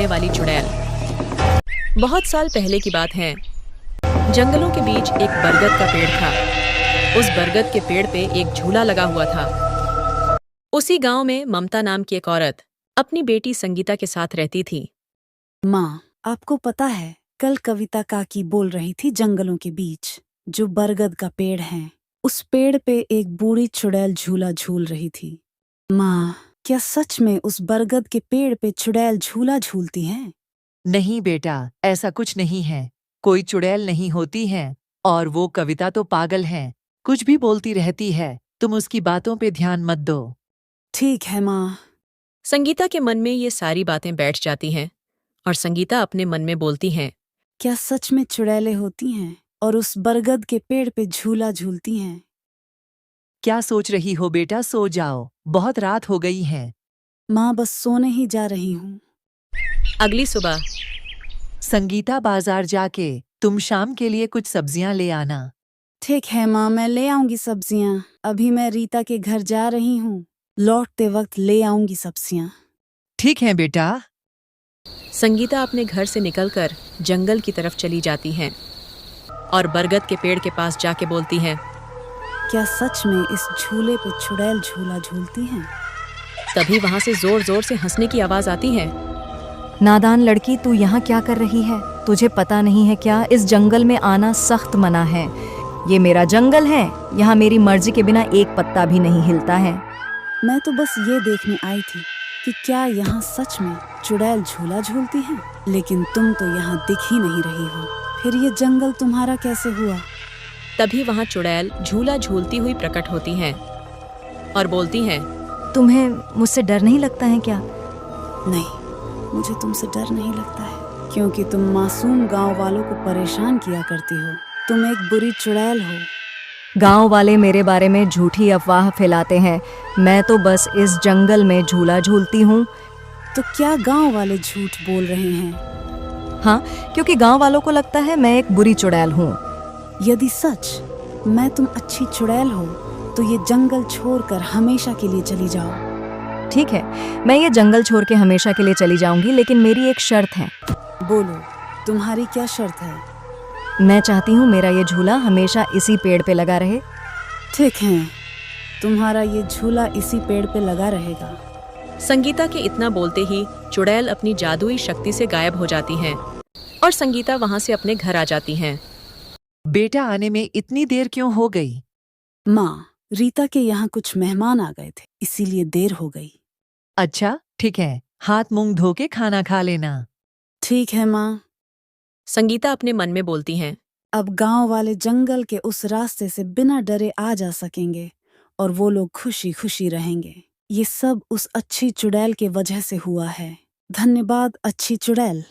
उड़ने वाली चुड़ैल। बहुत साल पहले की बात है। जंगलों के बीच एक बरगद का पेड़ था। उस बरगद के पेड़ पे एक झूला लगा हुआ था। उसी गांव में ममता नाम की एक औरत अपनी बेटी संगीता के साथ रहती थी। माँ, आपको पता है, कल कविता काकी बोल रही थी जंगलों के बीच जो बरगद का पेड़ है, उस पेड़ पे एक बूढ़ी चुड़ैल झूला झूल रही थी। माँ, क्या सच में उस बरगद के पेड़ पे चुड़ैल झूला झूलती है? नहीं बेटा, ऐसा कुछ नहीं है। कोई चुड़ैल नहीं होती है। और वो कविता तो पागल है, कुछ भी बोलती रहती है। तुम उसकी बातों पे ध्यान मत दो। ठीक है माँ। संगीता के मन में ये सारी बातें बैठ जाती हैं और संगीता अपने मन में बोलती हैं, क्या सच में चुड़ैलें होती हैं और उस बरगद के पेड़ पे झूला झूलती हैं? क्या सोच रही हो बेटा, सो जाओ, बहुत रात हो गई है। माँ, बस सोने ही जा रही हूँ। अगली सुबह संगीता, बाजार जाके तुम शाम के लिए कुछ सब्जियां ले आना। ठीक है माँ, मैं ले आऊंगी सब्जियाँ। अभी मैं रीता के घर जा रही हूँ, लौटते वक्त ले आऊंगी सब्जियाँ। ठीक है बेटा। संगीता अपने घर से निकलकर जंगल की तरफ चली जाती हैं और बरगद के पेड़ के पास जाके बोलती हैं, क्या सच में इस झूले पे चुड़ैल झूला झूलती हैं? तभी वहां से जोर जोर से हंसने की आवाज आती है। नादान लड़की, तू यहाँ क्या कर रही है? तुझे पता नहीं है क्या, इस जंगल में आना सख्त मना है। ये मेरा जंगल है, यहाँ मेरी मर्जी के बिना एक पत्ता भी नहीं हिलता है। मैं तो बस ये देखने आई थी कि क्या यहाँ सच में चुड़ैल झूला झूलती है, लेकिन तुम तो यहाँ दिख ही नहीं रही हो। फिर ये जंगल तुम्हारा कैसे हुआ? तभी वहां चुड़ैल झूला झूलती हुई प्रकट होती हैं और बोलती हैं, तुम्हें मुझसे डर नहीं लगता है क्या? नहीं, मुझे तुमसे डर नहीं लगता है, क्योंकि तुम मासूम गांव वालों को परेशान किया करती हो। तुम एक बुरी चुड़ैल हो। गांव वाले मेरे बारे में झूठी अफवाह फैलाते हैं। मैं तो बस इस जंगल में झूला झूलती हूँ। तो क्या गांव वाले झूठ बोल रहे हैं? हाँ, क्योंकि गांव वालों को लगता है मैं एक बुरी चुड़ैल हूँ। यदि सच मैं तुम अच्छी चुड़ैल हो तो ये जंगल छोड़कर हमेशा के लिए चली जाओ। ठीक है, मैं ये जंगल छोड़ के हमेशा के लिए चली जाऊंगी, लेकिन मेरी एक शर्त है। बोलो, तुम्हारी क्या शर्त है? मैं चाहती हूँ मेरा ये झूला हमेशा इसी पेड़ पे लगा रहे। ठीक है, तुम्हारा ये झूला इसी पेड़ पे लगा रहेगा। संगीता के इतना बोलते ही चुड़ैल अपनी जादुई शक्ति से गायब हो जाती हैं और संगीता वहां से अपने घर आ जाती हैं। बेटा, आने में इतनी देर क्यों हो गई? माँ, रीता के यहाँ कुछ मेहमान आ गए थे, इसीलिए देर हो गई। अच्छा, ठीक है, हाथ मुंह धो के खाना खा लेना। ठीक है माँ। संगीता अपने मन में बोलती हैं, अब गांव वाले जंगल के उस रास्ते से बिना डरे आ जा सकेंगे और वो लोग खुशी खुशी रहेंगे। ये सब उस अच्छी चुड़ैल के वजह से हुआ है। धन्यवाद अच्छी चुड़ैल।